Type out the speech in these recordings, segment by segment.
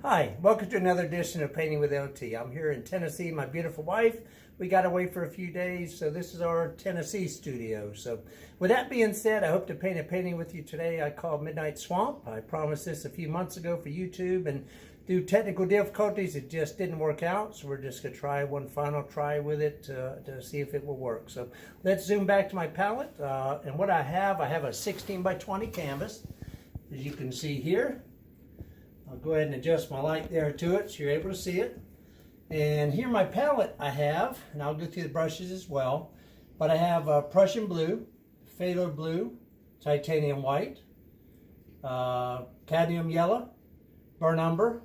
Hi, welcome to another edition of Painting with LT. I'm here in Tennessee, my beautiful wife. We got away for a few days, so this is our Tennessee studio. So with that being said, I hope to paint a painting with you today I call Midnight Swamp. I promised this a few months ago for YouTube, and due to technical difficulties, it just didn't work out. So we're just going to try one final try with it to see if it will work. So let's zoom back to my palette. And what I have a 16 by 20 canvas, as you can see here. I'll go ahead and adjust my light there to it so you're able to see it. And here my palette I have, and I'll go through the brushes as well, but I have Prussian blue, phthalo blue, titanium white, cadmium yellow, burnt umber,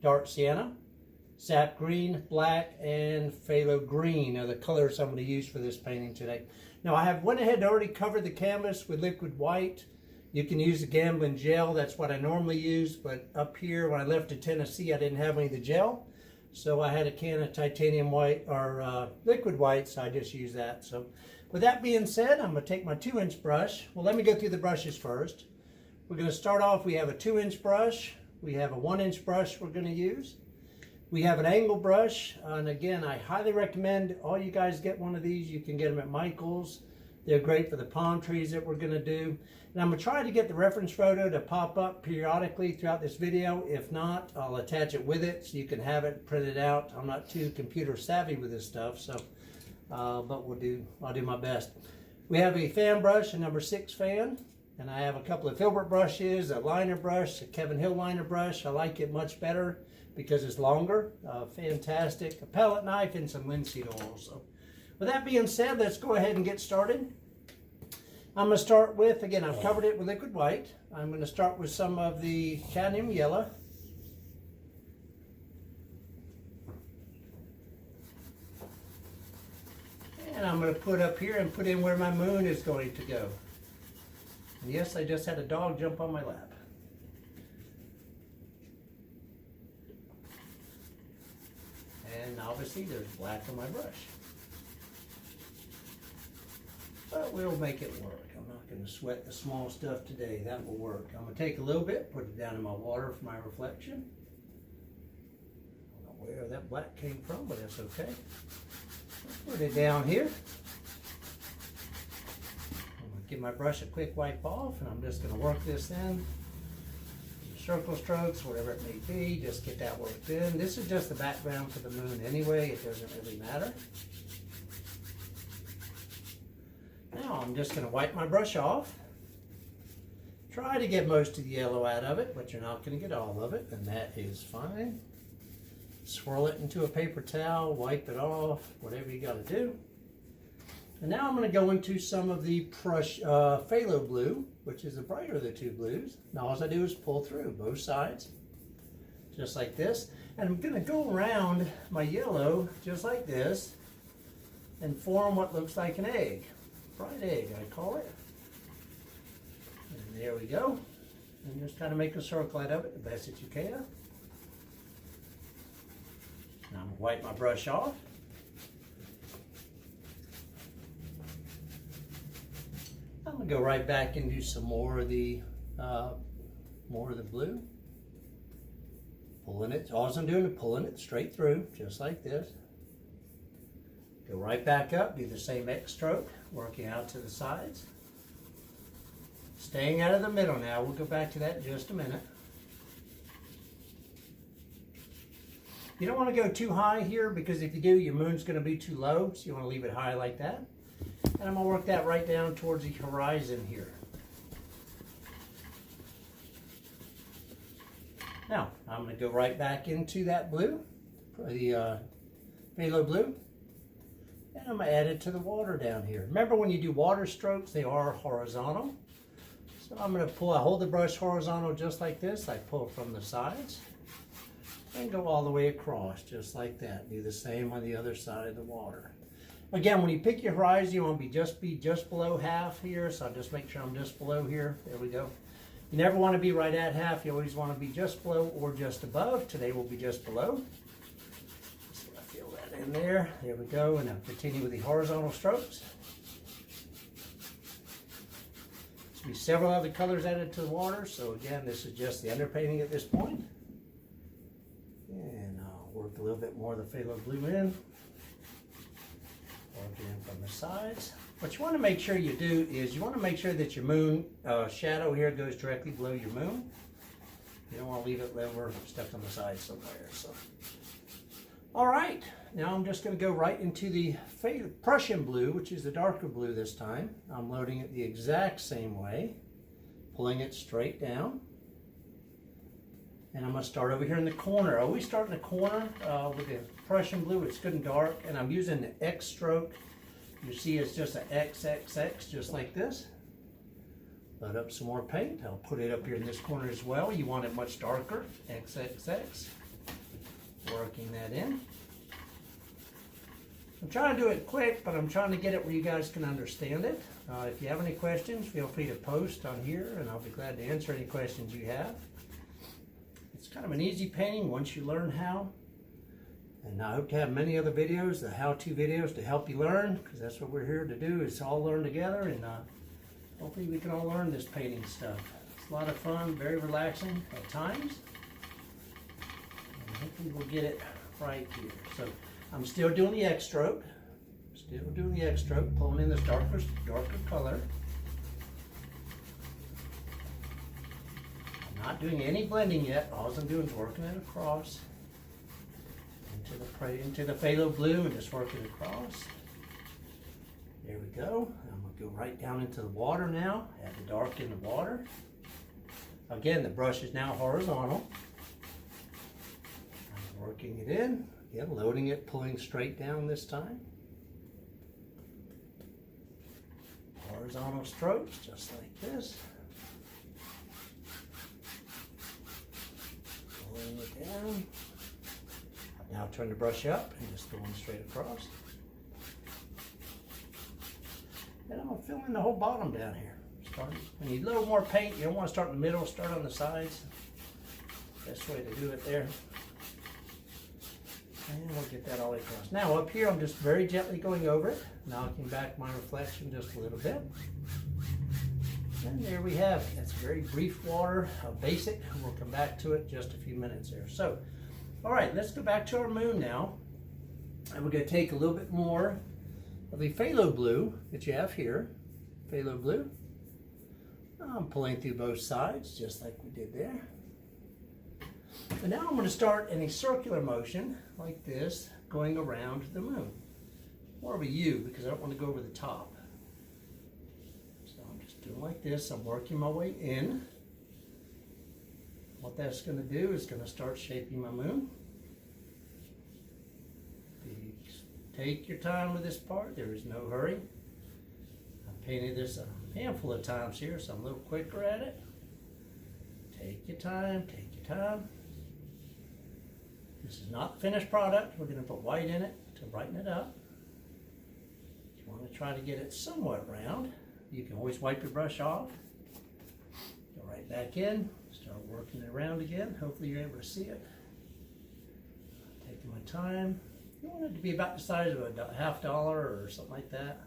dark sienna, sap green, black, and phthalo green are the colors I'm going to use for this painting today. Now I have went ahead and already covered the canvas with liquid white. You can use the Gamblin gel, that's what I normally use, but up here when I left to Tennessee I didn't have any of the gel. So I had a can of titanium white, or liquid white, so I just used that. So with that being said, I'm going to take my 2-inch brush. Well, let me go through the brushes first. We're going to start off, we have a 2-inch brush, we have a 1-inch brush we're going to use. We have an angle brush, and again, I highly recommend all you guys get one of these. You can get them at Michael's. They're great for the palm trees that we're going to do. And I'm going to try to get the reference photo to pop up periodically throughout this video. If not, I'll attach it with it so you can have it printed out. I'm not too computer savvy with this stuff, so but I'll do my best. We have a fan brush, a number 6 fan, and I have a couple of filbert brushes, a liner brush, a Kevin Hill liner brush. I like it much better because it's longer. Fantastic. A palette knife and some linseed oil. So with that being said, let's go ahead and get started. I'm going to start with, again, I've covered it with liquid white. I'm going to start with some of the cadmium yellow. And I'm going to put up here and put in where my moon is going to go. And yes, I just had a dog jump on my lap. And obviously there's black on my brush. But we'll make it work. I'm not going to sweat the small stuff today. That will work. I'm going to take a little bit, put it down in my water for my reflection. I don't know where that black came from, but that's okay. Put it down here. I'm going to give my brush a quick wipe off, and I'm just going to work this in. Circle strokes, whatever it may be, just get that worked in. This is just the background for the moon anyway. It doesn't really matter. Now I'm just going to wipe my brush off. Try to get most of the yellow out of it, but you're not going to get all of it, and that is fine. Swirl it into a paper towel, wipe it off, whatever you got to do. And now I'm going to go into some of the phthalo blue, which is the brighter of the two blues. Now all I do is pull through both sides, just like this. And I'm going to go around my yellow, just like this, and form what looks like an egg. Fried egg, I call it. And there we go. And just kind of make a circle out of it the best that you can. Now I'm going to wipe my brush off. I'm going to go right back and do some more of the blue. Pulling it, all I'm doing is pulling it straight through, just like this. Go right back up, do the same X stroke, working out to the sides. Staying out of the middle now, we'll go back to that in just a minute. You don't want to go too high here because if you do, your moon's going to be too low, so you want to leave it high like that. And I'm going to work that right down towards the horizon here. Now, I'm going to go right back into that blue, the phthalo blue. And I'm going to add it to the water down here. Remember when you do water strokes, they are horizontal. So I'm going to pull, I hold the brush horizontal just like this. I pull from the sides and go all the way across just like that. Do the same on the other side of the water. Again, when you pick your horizon, you want to be just below half here. So I'll just make sure I'm just below here. There we go. You never want to be right at half. You always want to be just below or just above. Today will be just below. In there we go, and I'll continue with the horizontal strokes. There'll be several other colors added to the water, so again, this is just the underpainting at this point. work a little bit more of the phthalo blue in. Work it in from the sides. What you want to make sure you do is you want to make sure that your moon shadow here goes directly below your moon. You don't want to leave it over stuck on the side somewhere. So, all right, now I'm just going to go right into the Prussian blue, which is the darker blue this time. I'm loading it the exact same way, pulling it straight down. And I'm going to start over here in the corner. I always start in the corner with the Prussian blue. It's good and dark. And I'm using the X stroke. You see it's just an XXX, just like this. Load up some more paint. I'll put it up here in this corner as well. You want it much darker. XXX. Working that in. I'm trying to do it quick, but I'm trying to get it where you guys can understand it. If you have any questions, feel free to post on here, and I'll be glad to answer any questions you have. It's kind of an easy painting once you learn how. And I hope to have many other videos, the how-to videos, to help you learn, because that's what we're here to do, is all learn together, and hopefully we can all learn this painting stuff. It's a lot of fun, very relaxing at times. And hopefully we'll get it right here. So I'm still doing the X stroke. Still doing the X stroke, pulling in this darker color. Not doing any blending yet. All I'm doing is working it across into the phthalo blue and just working it across. There we go. I'm going to go right down into the water now. Add the dark in the water. Again, the brush is now horizontal. I'm working it in. Again, loading it, pulling straight down this time. Horizontal strokes, just like this. Pulling it down. Now turn the brush up and just going straight across. And I'm filling the whole bottom down here. When you load more paint, you don't want to start in the middle, start on the sides. Best way to do it there. And we'll get that all the way across. Now up here, I'm just very gently going over it, knocking back my reflection just a little bit. And there we have it. That's very brief water, basic. We'll come back to it just a few minutes there. So, all right, let's go back to our moon now. And we're going to take a little bit more of the phthalo blue that you have here. Phthalo blue. I'm pulling through both sides, just like we did there. And now I'm going to start in a circular motion, like this, going around the moon. More of a U, because I don't want to go over the top. So I'm just doing like this. I'm working my way in. What that's going to do is going to start shaping my moon. Take your time with this part. There is no hurry. I've painted this a handful of times here, so I'm a little quicker at it. Take your time, take your time. This is not the finished product. We're going to put white in it to brighten it up. If you want to try to get it somewhat round, you can always wipe your brush off. Go right back in, start working it around again. Hopefully you're able to see it. Taking my time. You want it to be about the size of a $50 or something like that.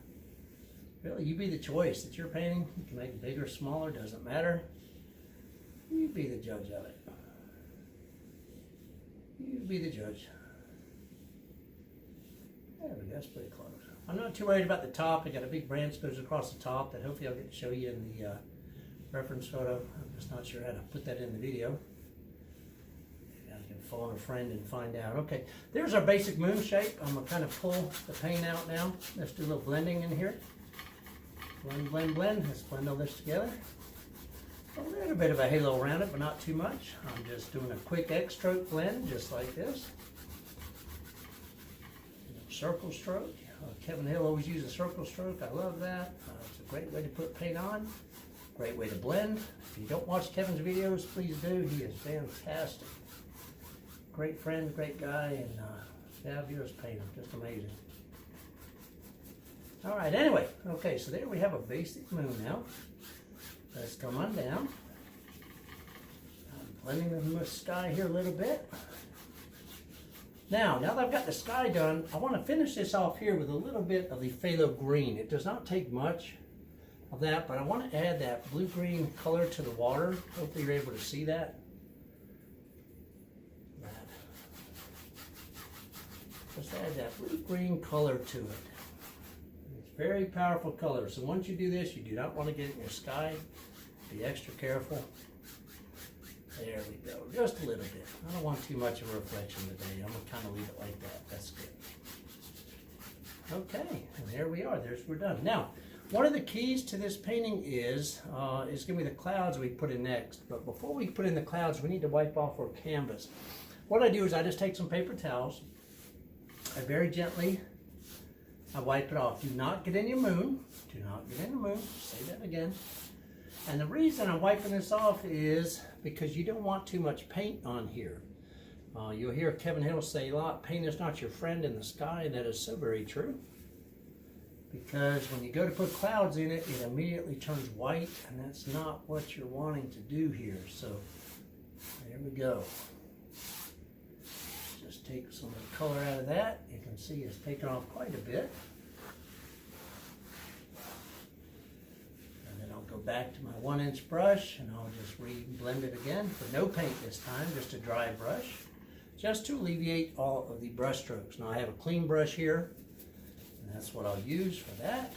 Really, you be the choice. It's your painting. You can make it bigger, smaller, doesn't matter. You be the judge of it. You be the judge. There we go, that's pretty close. I'm not too worried about the top. I got a big branch that goes across the top that hopefully I'll get to show you in the reference photo. I'm just not sure how to put that in the video. I can phone a friend and find out. Okay, there's our basic moon shape. I'm gonna kind of pull the paint out now. Let's do a little blending in here. Blend, blend, blend. Let's blend all this together. A little bit of a halo around it, but not too much. I'm just doing a quick X stroke blend, just like this. Circle stroke. Kevin Hill always uses a circle stroke. I love that. It's a great way to put paint on. Great way to blend. If you don't watch Kevin's videos, please do. He is fantastic. Great friend, great guy, and fabulous painter. Just amazing. All right, anyway. Okay, so there we have a basic moon now. Let's come on down. I'm blending the sky here a little bit. Now that I've got the sky done, I want to finish this off here with a little bit of the phthalo green. It does not take much of that, but I want to add that blue-green color to the water. Hopefully you're able to see that. Just add that blue-green color to it. It's a very powerful color. So once you do this, you do not want to get it in your sky. Be extra careful. There we go, just a little bit. I don't want too much of a reflection today. I'm gonna kind of leave it like that. That's good. Okay, and there we are. We're done. Now, one of the keys to this painting is gonna be the clouds we put in next. But before we put in the clouds, we need to wipe off our canvas. What I do is I just take some paper towels. I very gently, I wipe it off. Do not get in your moon. Do not get in the moon. Say that again. And the reason I'm wiping this off is because you don't want too much paint on here. You'll hear Kevin Hill say a lot, paint is not your friend in the sky, and that is so very true. Because when you go to put clouds in it, it immediately turns white, and that's not what you're wanting to do here. So, there we go. Just take some of the color out of that. You can see it's taken off quite a bit. Go back to my 1-inch brush and I'll just re-blend it again for no paint this time, just a dry brush, just to alleviate all of the brush strokes. Now I have a clean brush here, and that's what I'll use for that.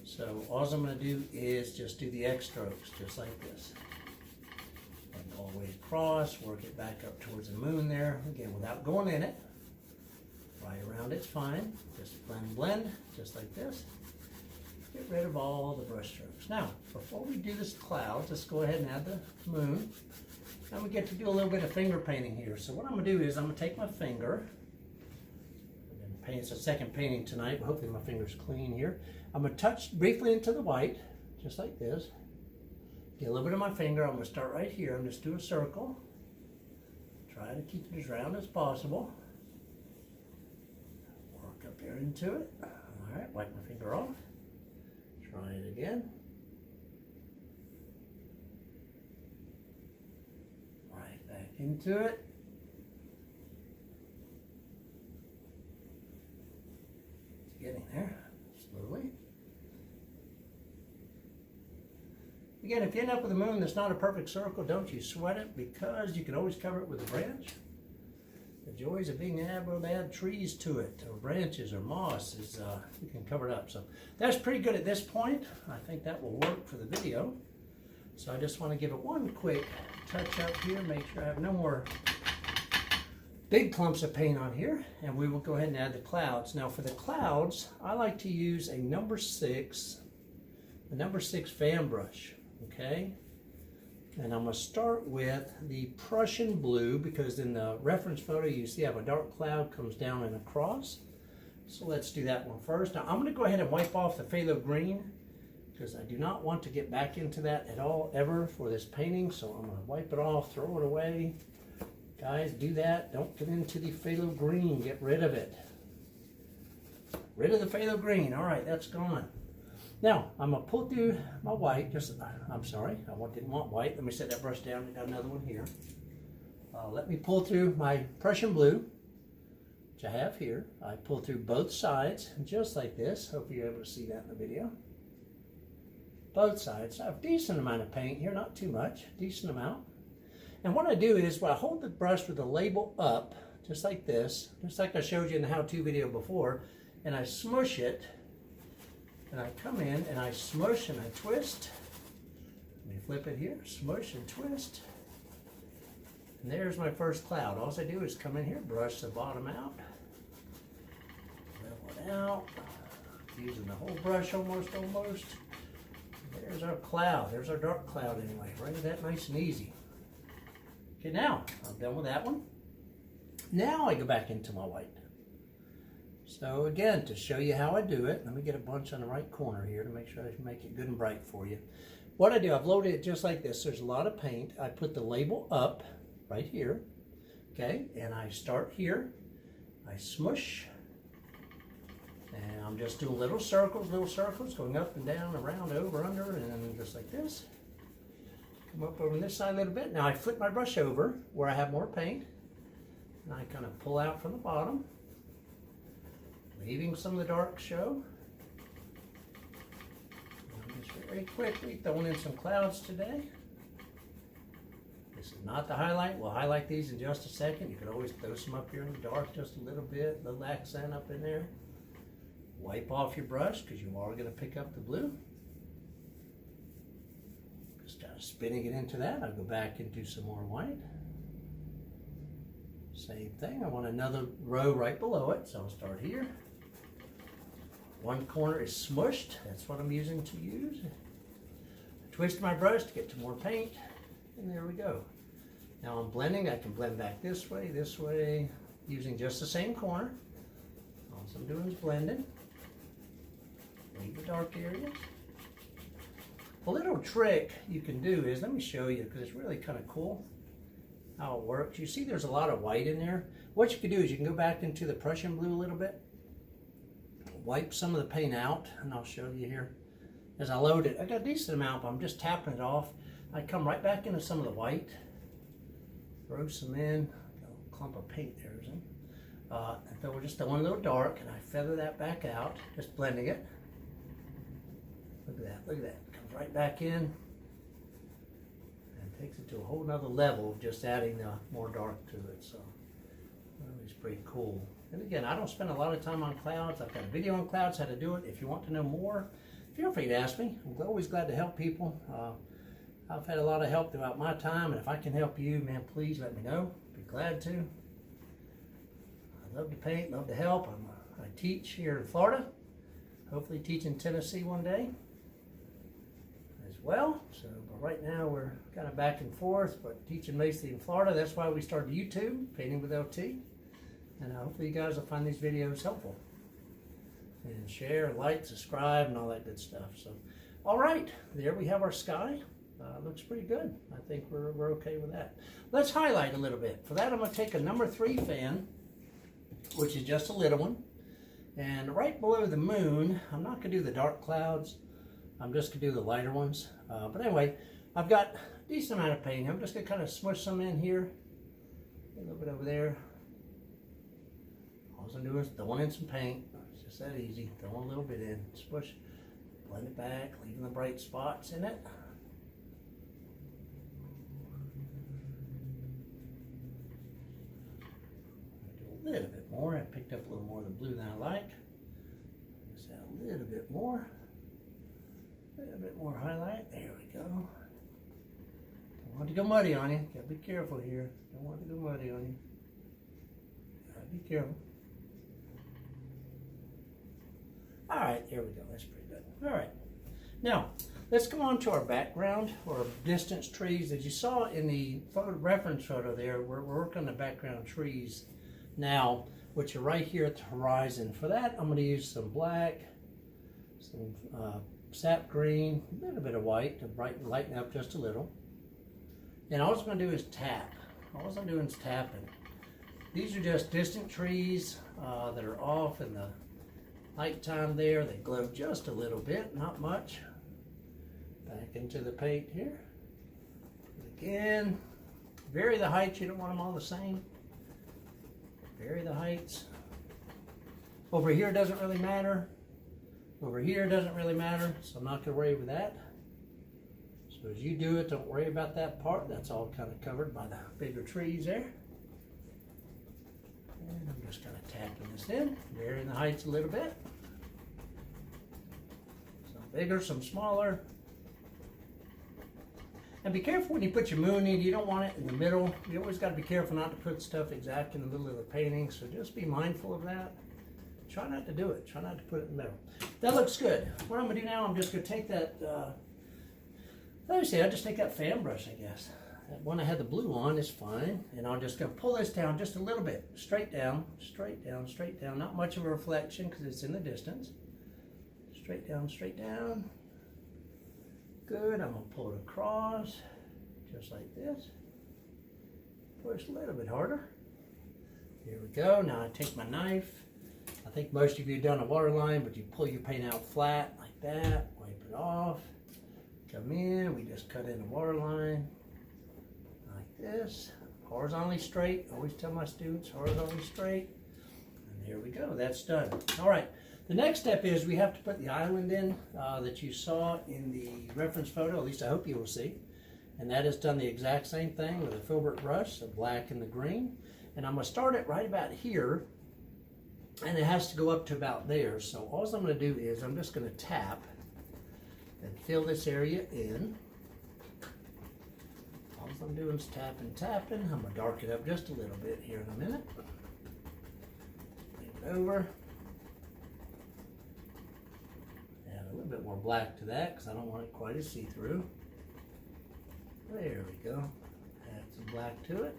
So all I'm going to do is just do the X strokes, just like this. And all the way across, work it back up towards the moon there, again without going in it. Right around it's fine, just blend, just like this. Get rid of all the brush strokes. Now, before we do this cloud, let's go ahead and add the moon. Now we get to do a little bit of finger painting here. So what I'm going to do is I'm going to take my finger. It's a second painting tonight, but hopefully my finger's clean here. I'm going to touch briefly into the white, just like this. Get a little bit of my finger. I'm going to start right here and just do a circle. Try to keep it as round as possible. Work up here into it. All right, wipe my finger off. Try it again. Right back into it. It's getting there, slowly. Again, if you end up with a moon that's not a perfect circle, don't you sweat it, because you can always cover it with a branch. The joys of being able to add trees to it, or branches, or moss, is you can cover it up. So that's pretty good at this point. I think that will work for the video. So I just want to give it one quick touch up here, make sure I have no more big clumps of paint on here, and we will go ahead and add the clouds. Now for the clouds, I like to use a number 6 fan brush, okay? And I'm going to start with the Prussian blue, because in the reference photo you see I have a dark cloud comes down and across. So let's do that one first. Now I'm going to go ahead and wipe off the phthalo green, because I do not want to get back into that at all ever for this painting. So I'm going to wipe it off, throw it away. Guys, do that. Don't get into the phthalo green. Get rid of it. Rid of the phthalo green. All right, that's gone. Now, I'm going to pull through my white. I'm sorry, I didn't want white. Let me set that brush down. I got another one here. Let me pull through my Prussian blue, which I have here. I pull through both sides, just like this. Hope you're able to see that in the video. Both sides. I have a decent amount of paint here, not too much, decent amount. And what I do is, I hold the brush with the label up, just like this, just like I showed you in the how-to video before, and I smush it. And I come in and I smush and I twist. Let me flip it here, smush and twist. And there's my first cloud. All I do is come in here, brush the bottom out, level it out, using the whole brush almost. There's our cloud, there's our dark cloud anyway, right? That nice and easy. Okay, now I'm done with that one. Now I go back into my white. So again, to show you how I do it, let me get a bunch on the right corner here to make sure I make it good and bright for you. What I do, I've loaded it just like this. There's a lot of paint. I put the label up right here, okay? And I start here. I smush. And I'm just doing little circles, going up and down, around, over, under, and then just like this. Come up over on this side a little bit. Now I flip my brush over where I have more paint. And I kind of pull out from the bottom, leaving some of the dark show. I'm just very quickly throwing in some clouds today. This is not the highlight. We'll highlight these in just a second. You can always throw some up here in the dark just a little bit, a little accent up in there. Wipe off your brush because you are going to pick up the blue. Just kind of spinning it into that. I'll go back and do some more white. Same thing. I want another row right below it, so I'll start here. One corner is smushed. That's what I'm using to use. Twist my brush to get to more paint, and there we go. Now I'm blending. I can blend back this way, using just the same corner. All I'm doing is blending. Leave the dark areas. A little trick you can do is, let me show you because it's really kind of cool how it works. You see there's a lot of white in there. What you can do is you can go back into the Prussian blue a little bit, wipe some of the paint out, and I'll show you here. As I load it, I got a decent amount, but I'm just tapping it off. I come right back into some of the white, throw some in, got a little clump of paint there, isn't it? And then we're just throwing a little dark, and I feather that back out, just blending it. Look at that, look at that. Comes right back in, and takes it to a whole nother level of just adding more dark to it. So, it's pretty cool. And again, I don't spend a lot of time on clouds. I've got a video on clouds, how to do it. If you want to know more, feel free to ask me. I'm always glad to help people. I've had a lot of help throughout my time, and if I can help you, man, please let me know. Be glad to. I love to paint, love to help. I teach here in Florida. Hopefully teach in Tennessee one day as well. So, but right now we're kind of back and forth, but teaching mostly in Florida. That's why we started YouTube, Painting with LT. And hopefully you guys will find these videos helpful. And share, like, subscribe, and all that good stuff. So, all right, there we have our sky. Looks pretty good. I think we're okay with that. Let's highlight a little bit. For that, I'm going to take a number 3 fan, which is just a little one. And right below the moon, I'm not going to do the dark clouds. I'm just going to do the lighter ones. But anyway, I've got a decent amount of paint. I'm just going to kind of smush some in here. A little bit over there. All I'm doing is throwing in some paint. It's just that easy. Throwing a little bit in. Smush. Blend it back. Leaving the bright spots in it. A little bit more. I picked up a little more of the blue than I like. Just add a little bit more. A little bit more highlight. There we go. Don't want to go muddy on you. Gotta be careful here. Don't want to go muddy on you. Gotta be careful. All right, there we go. That's pretty good. All right. Now, let's go on to our background or distance trees. As you saw in the reference photo there, we're working on the background trees now, which are right here at the horizon. For that, I'm going to use some black, some sap green, a little bit of white to lighten up just a little. And all I'm going to do is tap. All I'm doing is tapping. These are just distant trees that are off in the nighttime there. They glow just a little bit, not much. Back into the paint here. Again, vary the heights. You don't want them all the same. Vary the heights. Over here doesn't really matter. Over here doesn't really matter, so I'm not going to worry with that. So as you do it, don't worry about that part. That's all kind of covered by the bigger trees there. And I'm just kind of tapping this in, varying the heights a little bit. Some bigger, some smaller. And be careful when you put your moon in. You don't want it in the middle. You always got to be careful not to put stuff exactly in the middle of the painting. So just be mindful of that. Try not to do it. Try not to put it in the middle. That looks good. What I'm going to do now, I'm just going to take that, let me see, I'll just take that fan brush, I guess. That one I had the blue on is fine. And I'm just going to pull this down just a little bit. Straight down, straight down, straight down. Not much of a reflection because it's in the distance. Straight down, straight down. Good. I'm going to pull it across just like this. Push a little bit harder. Here we go. Now I take my knife. I think most of you have done a water line, but you pull your paint out flat like that. Wipe it off. Come in. We just cut in a water line like this. Horizontally straight. I always tell my students horizontally straight. And there we go. That's done. All right. The next step is we have to put the island in that you saw in the reference photo, at least I hope you will see. And that has done the exact same thing with a filbert brush, the black and the green. And I'm going to start it right about here, and it has to go up to about there. So all I'm going to do is I'm just going to tap and fill this area in. All I'm doing is tapping. I'm going to darken it up just a little bit here in a minute. Bring it over. Add a little bit more black to that because I don't want it quite as see-through. There we go. Add some black to it.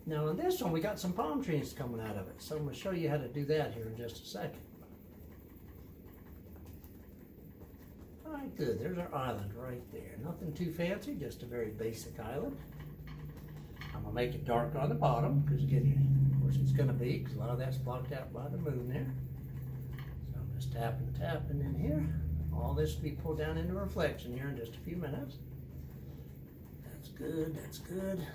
Now on this one, we got some palm trees coming out of it. So I'm going to show you how to do that here in just a second. All right, good. There's our island right there. Nothing too fancy, just a very basic island. I'm going to make it darker on the bottom because, again, of course it's going to be because a lot of that's blocked out by the moon there. So I'm just tapping in here. All this will be pulled down into reflection here in just a few minutes. That's good. That's good.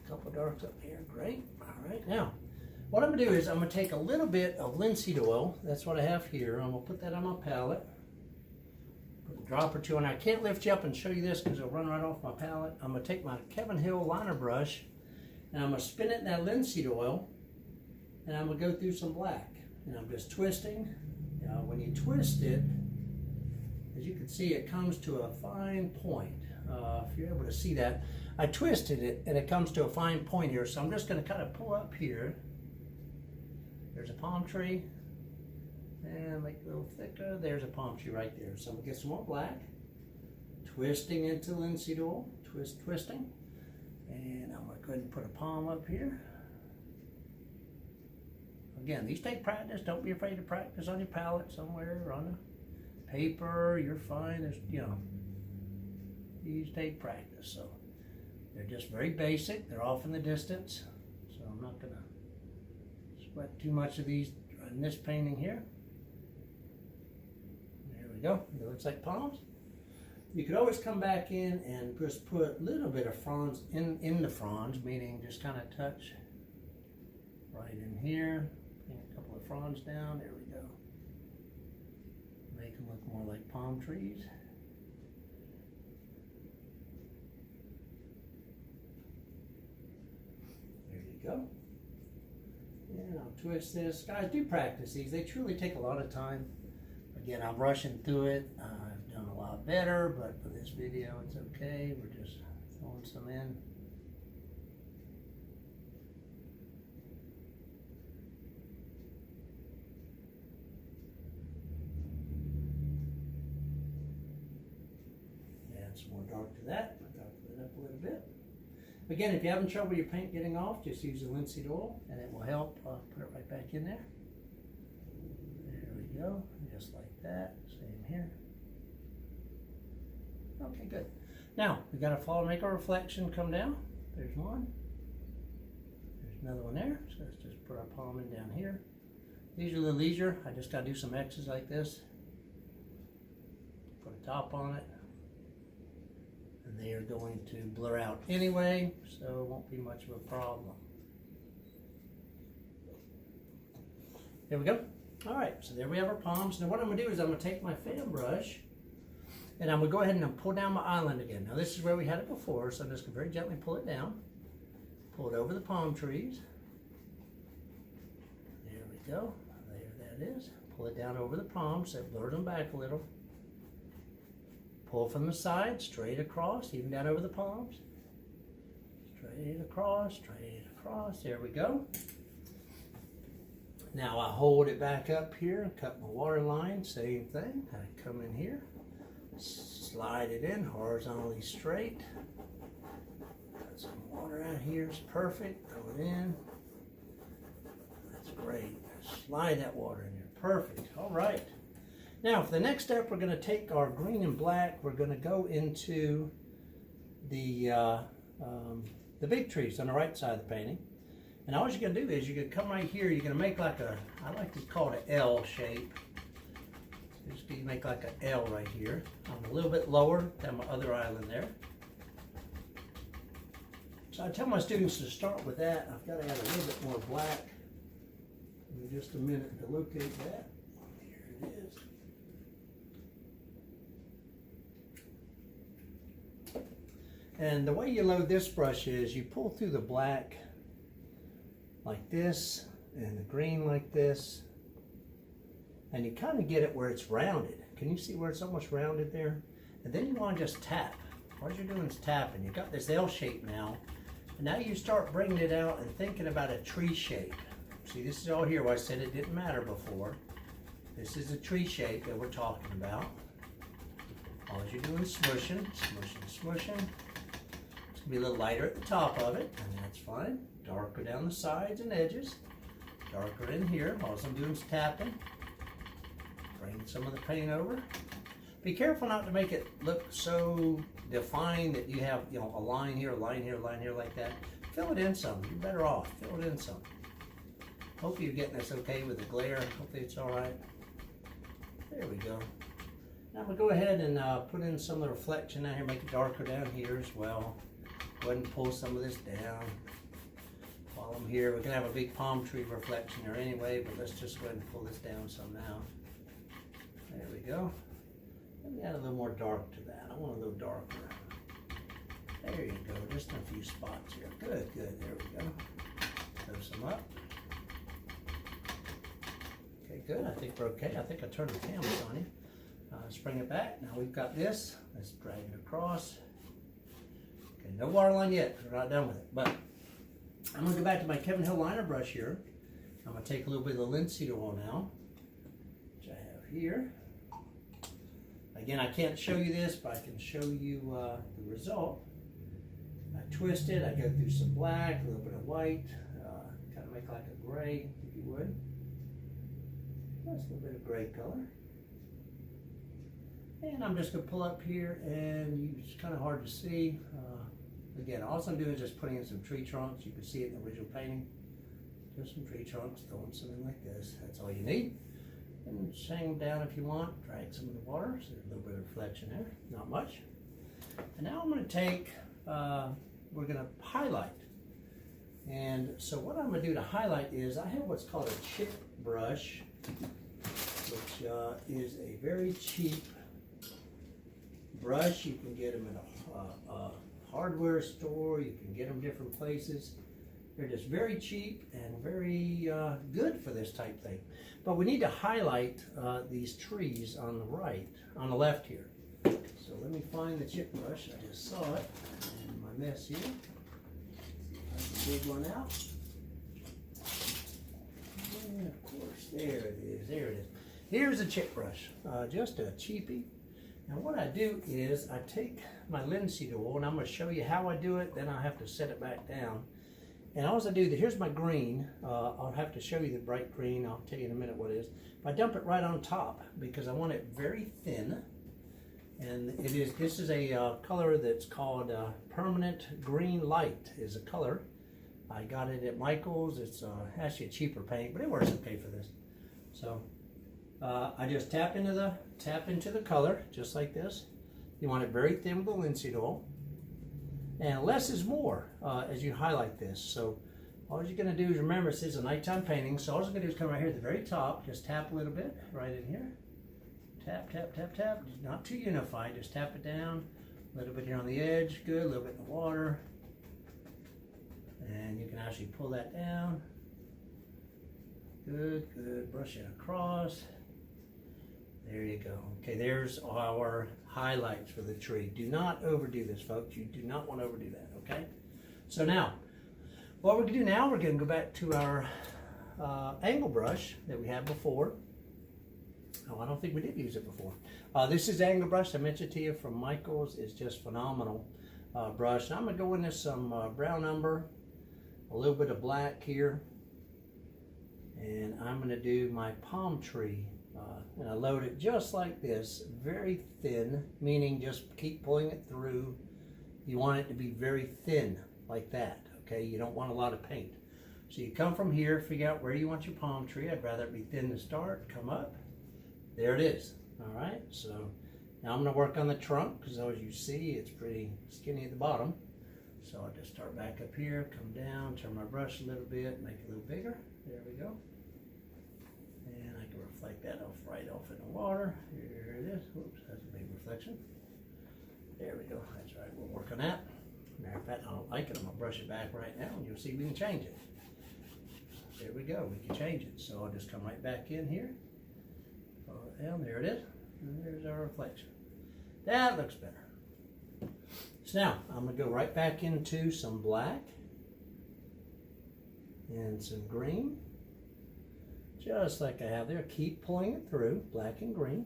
A couple darks up here. Great. All right. Now, what I'm going to do is I'm going to take a little bit of linseed oil. That's what I have here. I'm going to put that on my palette. Put a drop or two, and I can't lift you up and show you this because it'll run right off my palette. I'm going to take my Kevin Hill liner brush, and I'm going to spin it in that linseed oil, and I'm going to go through some black. And I'm just twisting. Now, when you twist it, as you can see, it comes to a fine point. If you're able to see that, I twisted it, and it comes to a fine point here. So I'm just going to kind of pull up here. There's a palm tree, and make it a little thicker. There's a palm tree right there. So I'm gonna get some more black, twisting into linseed oil, twisting, and I'm gonna go ahead and put a palm up here. Again, these take practice. Don't be afraid to practice on your palette somewhere or on a paper. You're fine. There's, you know, these take practice. So they're just very basic. They're off in the distance. So I'm not gonna sweat too much of these in this painting here. There we go. It looks like palms. You could always come back in and just put a little bit of fronds in the fronds, meaning just kind of touch right in here. Bring a couple of fronds down. There we go. Make them look more like palm trees. There you go. And I'll twist this. Guys, do practice these. They truly take a lot of time. Again, I'm rushing through it. I've done a lot better, but for this video, it's okay. We're just throwing some in. Add some more dark to that. Darken it up a little bit. Again, if you're having trouble with your paint getting off, just use the linseed oil and it will help. Put it right back in there. There we go. Just like that. Same here. Okay, good. Now, we got to follow, make a reflection come down. There's one. There's another one there. So let's just put our palm in down here. These are the leisure. I just got to do some X's like this. Put a top on it. They are going to blur out anyway, so it won't be much of a problem. There we go. All right, so there we have our palms. Now what I'm going to do is I'm going to take my fan brush, and I'm going to go ahead and pull down my island again. Now this is where we had it before, so I'm just going to very gently pull it down. Pull it over the palm trees. There we go. There that is. Pull it down over the palms, so it blurs them back a little. Pull from the side, straight across, even down over the palms. Straight across, there we go. Now I hold it back up here and cut my water line, same thing. I come in here, slide it in horizontally straight. Put some water out here, it's perfect, throw it in. That's great, slide that water in there, perfect, all right. Now, for the next step, we're going to take our green and black. We're going to go into the big trees on the right side of the painting. And all you're going to do is you're going to come right here. You're going to make like a, I like to call it an L shape. So just make like an L right here. I'm a little bit lower than my other island there. So I tell my students to start with that. I've got to add a little bit more black. Give me just a minute to locate that. Here it is. And the way you load this brush is you pull through the black like this and the green like this, and you kind of get it where it's rounded. Can you see where it's almost rounded there? And then you want to just tap. All you're doing is tapping. You got this L shape now, and now you start bringing it out and thinking about a tree shape. See, this is all here where I said it didn't matter before. This is a tree shape that we're talking about. All you're doing is smushing, smushing, smushing. It's gonna be a little lighter at the top of it, and that's fine. Darker down the sides and edges. Darker in here. All I'm doing is tapping. Bring some of the paint over. Be careful not to make it look so defined that you have, you know, a line here, a line here, a line here like that. Fill it in some. You're better off. Fill it in some. Hope you're getting this okay with the glare. Hopefully it's all right. There we go. Now I'm going to go ahead and put in some of the reflection down here, make it darker down here as well. Go ahead and pull some of this down. While I'm here, we're going to have a big palm tree reflection there anyway, but let's just go ahead and pull this down some now. There we go. Let me add a little more dark to that. I want a little darker. There you go, just a few spots here. Good, good, there we go. Throw some up. Okay, good, I think we're okay. I think I turned the canvas on you. Let's bring it back. Now we've got this. Let's drag it across. Okay, no waterline yet. We're not done with it. But I'm going to go back to my Kevin Hill liner brush here. I'm going to take a little bit of the linseed oil now, which I have here. Again, I can't show you this, but I can show you the result. I twist it. I go through some black, a little bit of white, kind of make like a gray, if you would. That's a little bit of gray color. And I'm just going to pull up here, and it's kind of hard to see. Again, all I'm doing is just putting in some tree trunks. You can see it in the original painting. Just some tree trunks, throwing some in like this. That's all you need. And hang them down if you want. Drag some of the water, so there's a little bit of reflection there. Not much. And now I'm going to take, we're going to highlight. And so what I'm going to do to highlight is I have what's called a chip brush, which is a very cheap brush. You can get them in a hardware store. You can get them different places. They're just very cheap and very good for this type thing. But we need to highlight these trees on the right, on the left here. So let me find the chip brush. I just saw it in my mess here. That's a big one out. And of course, there it is. There it is. Here's a chip brush, just a cheapie. Now what I do is I take my linseed oil, and I'm going to show you how I do it. Then I have to set it back down. And all I do, here's my green. I'll have to show you the bright green. I'll tell you in a minute what it is. But I dump it right on top because I want it very thin. And this is a color that's called Permanent Green Light is a color. I got it at Michael's. It's actually a cheaper paint, but it works okay for this. So I just tap into the color just like this. You want it very thin with the linseed oil. And less is more as you highlight this. So all you're going to do is remember this is a nighttime painting. So all you're going to do is come right here at the very top. Just tap a little bit right in here. Tap, tap, tap, tap. Not too unified. Just tap it down. A little bit here on the edge. Good. A little bit in the water. And you can actually pull that down. Good, good. Brush it across. There you go. Okay, there's our highlights for the tree. Do not overdo this, folks. You do not want to overdo that, okay? So now, what we're going to do now, we're going to go back to our angle brush that we had before. Oh, I don't think we did use it before. This is angle brush I mentioned to you from Michael's. It's just phenomenal brush. Now I'm going to go into some brown umber, a little bit of black here, and I'm going to do my palm tree. And I load it just like this, very thin, meaning just keep pulling it through. You want it to be very thin, like that, okay? You don't want a lot of paint. So you come from here, figure out where you want your palm tree. I'd rather it be thin to start, come up. There it is, all right? So now I'm gonna work on the trunk, because as you see, it's pretty skinny at the bottom. So I'll just start back up here, come down, turn my brush a little bit, make it a little bigger. There we go. And I can reflect that off right off in the water. Here it is. Whoops, that's a big reflection. There we go. That's right. We'll work on that. Matter of fact, I don't like it. I'm going to brush it back right now and you'll see we can change it. There we go, we can change it. So I'll just come right back in here. Follow it down, there it is. And there's our reflection. That looks better. So now I'm going to go right back into some black and some green. Just like I have there. Keep pulling it through, black and green.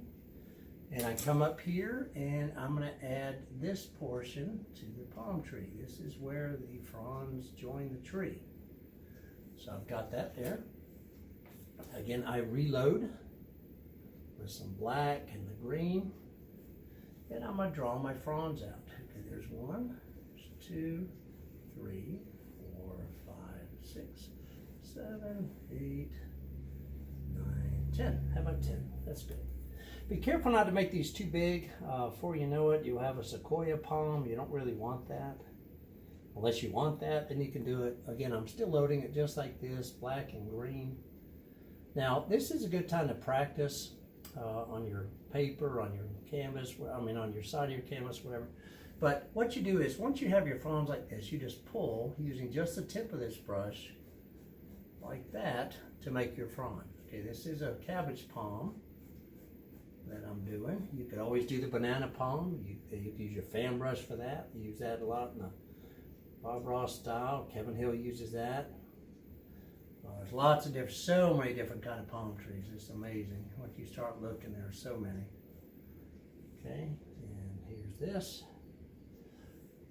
And I come up here and I'm going to add this portion to the palm tree. This is where the fronds join the tree. So I've got that there. Again, I reload with some black and the green. And I'm going to draw my fronds out. Okay, there's 1, there's 2, 3, 4, 5, 6, 7, 8, 9, 10. How about 10? That's good. Be careful not to make these too big. Before you know it, you'll have a sequoia palm. You don't really want that. Unless you want that, then you can do it. Again, I'm still loading it just like this, black and green. Now, this is a good time to practice on your paper, on your canvas, I mean on your side of your canvas, whatever. But what you do is, once you have your fronds like this, you just pull using just the tip of this brush, like that, to make your frond. Okay, this is a cabbage palm that I'm doing. You could always do the banana palm. You could use your fan brush for that. You use that a lot in the Bob Ross style. Kevin Hill uses that. There's lots of different, so many different kind of palm trees. It's amazing. Once you start looking, there are so many. Okay, and here's this.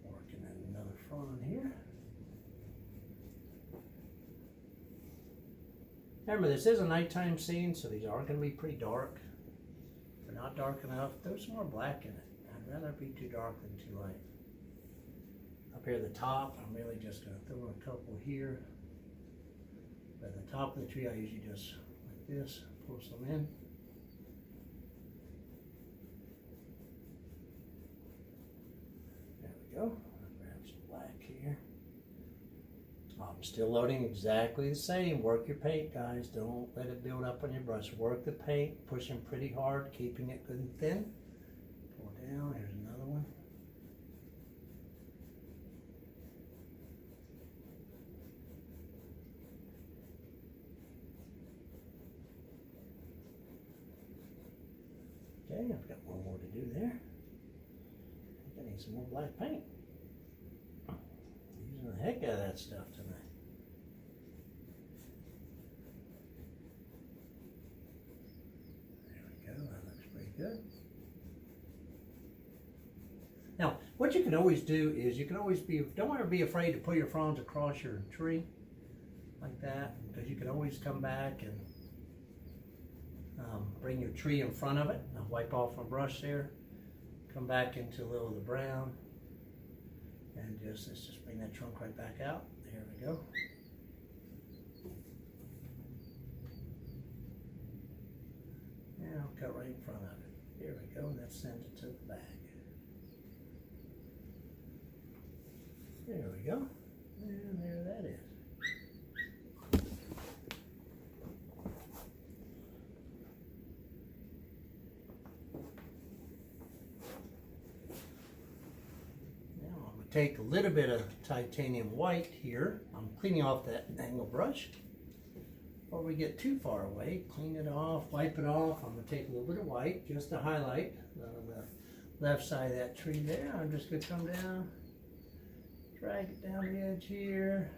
Working at another frond here. Remember, this is a nighttime scene, so these are going to be pretty dark. If they're not dark enough, throw some more black in it. I'd rather be too dark than too light. Up here at the top, I'm really just going to throw in a couple here. At the top of the tree, I usually just, like this, pull some in. There we go. I'll grab some black here. I'm still loading exactly the same. Work your paint, guys. Don't let it build up on your brush. Work the paint, pushing pretty hard, keeping it good and thin. Pull down, here's another one. Okay, I've got one more to do there. I think I need some more black paint. Using the heck out of that stuff tonight. There we go, that looks pretty good. Now, what you can always do is you can always don't ever be afraid to put your fronds across your tree like that, because you can always come back and bring your tree in front of it. I'll wipe off my brush there, come back into a little of the brown, and let's just bring that trunk right back out. There we go. And I'll cut right in front of it. There we go, and that sends it to the back. There we go, and there that is. Take a little bit of titanium white here. I'm cleaning off that angle brush. Before we get too far away, clean it off, wipe it off. I'm going to take a little bit of white just to highlight the left side of that tree there. I'm just going to come down, drag it down the edge here,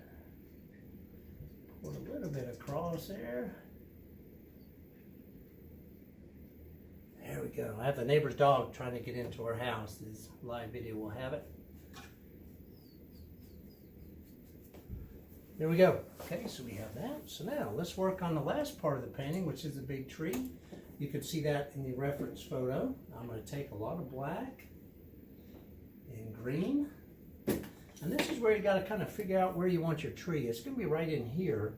put a little bit across there. There we go. I have the neighbor's dog trying to get into our house. This live video will have it. There we go. Okay, so we have that. So now let's work on the last part of the painting, which is the big tree. You can see that in the reference photo. I'm going to take a lot of black and green. And this is where you got to kind of figure out where you want your tree. It's going to be right in here.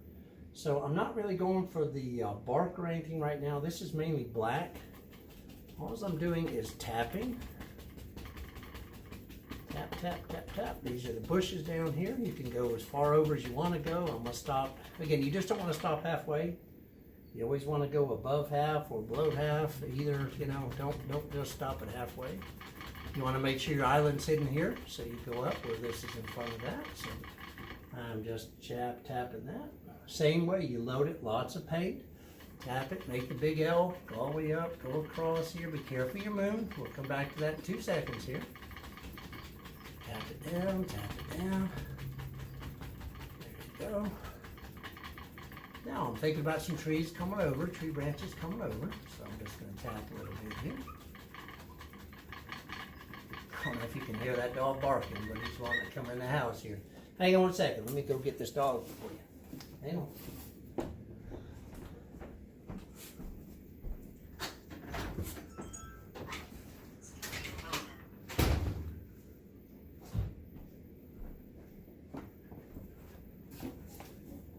So I'm not really going for the bark or anything right now. This is mainly black. All I'm doing is tapping. Tap, tap, tap, tap. These are the bushes down here. You can go as far over as you want to go. I'm going to stop. Again, you just don't want to stop halfway. You always want to go above half or below half. Either, you know, don't just stop at halfway. You want to make sure your island's hidden here, so you go up where this is in front of that. So I'm just tapping that. Same way, you load it, lots of paint. Tap it, make the big L, go all the way up, go across here. Be careful of your moon. We'll come back to that in 2 seconds here. Tap it down, tap it down. There you go. Now I'm thinking about some trees coming over, tree branches coming over. So I'm just going to tap a little bit here. I don't know if you can hear that dog barking, but he's wanting to come in the house here. Hang on 1 second. Let me go get this dog for you. Hang on.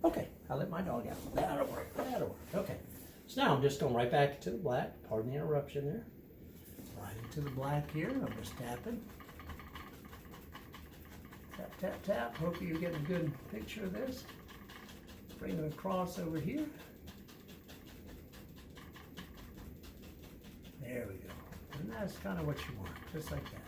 Okay, I'll let my dog out. That'll work. That'll work. Okay. So now I'm just going right back to the black. Pardon the interruption there. Right into the black here. I'm just tapping. Tap, tap, tap. Hopefully you're getting a good picture of this. Bring it across over here. There we go. And that's kind of what you want, just like that.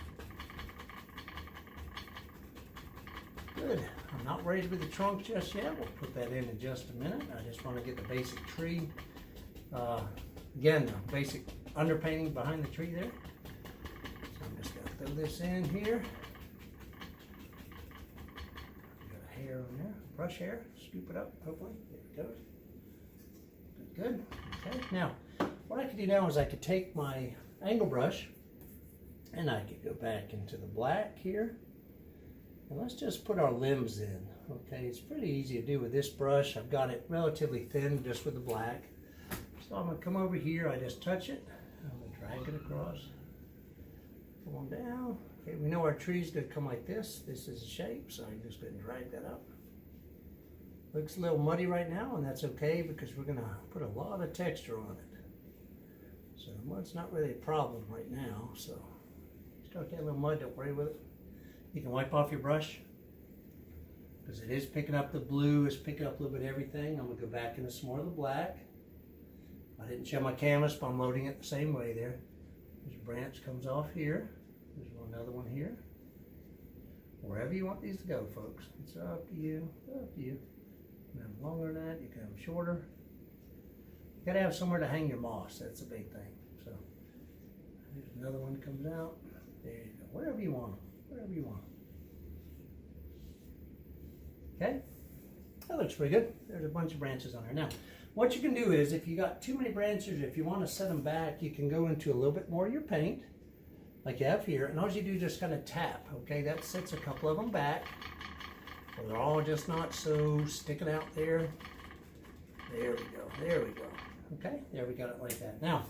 Good. I'm not ready with the trunk just yet. We'll put that in just a minute. I just want to get the basic tree. Again, the basic underpainting behind the tree there. So I'm just going to throw this in here. Got a hair on there, brush hair. Scoop it up, hopefully. There it goes. Good, good. Okay, now, what I could do now is I could take my angle brush and I could go back into the black here. And let's just put our limbs in. Okay, it's pretty easy to do with this brush. I've got it relatively thin just with the black. So I'm going to come over here. I just touch it. I'm going to drag it across. Come on down. Okay, we know our tree's going to come like this. This is the shape, so I'm just going to drag that up. Looks a little muddy right now, and that's okay because we're going to put a lot of texture on it. So the mud's not really a problem right now. So start getting a little mud, don't worry with it. You can wipe off your brush because it is picking up the blue, it's picking up a little bit of everything. I'm going to go back into some more of the black. I didn't show my canvas, but I'm loading it the same way there. There's a branch comes off here. There's another one here. Wherever you want these to go, folks. It's up to you, up to you. You can have them longer than that, you can have them shorter. You gotta have somewhere to hang your moss, that's a big thing. So, there's another one comes out. There you go, wherever you want them. Whatever you want. Okay, that looks pretty good. There's a bunch of branches on there. Now, what you can do is if you got too many branches, if you want to set them back, you can go into a little bit more of your paint, like you have here, and all you do is just kind of tap. Okay, that sets a couple of them back, so they're all just not so sticking out there. There we go. There we go. Okay, there we got it like that. Now,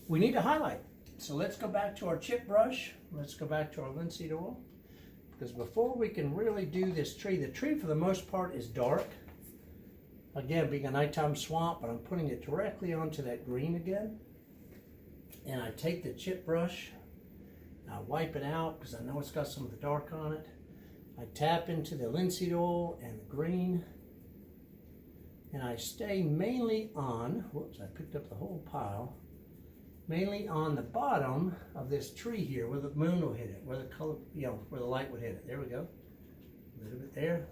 we need to highlight. So let's go back to our chip brush. Let's go back to our linseed oil. Because before we can really do this tree, the tree for the most part is dark. Again, being a nighttime swamp, but I'm putting it directly onto that green again. And I take the chip brush, I wipe it out because I know it's got some of the dark on it. I tap into the linseed oil and the green. And I stay mainly on, whoops, I picked up the whole pile. Mainly on the bottom of this tree here where the moon will hit it, where the color, where the light would hit it. There we go. A little bit there.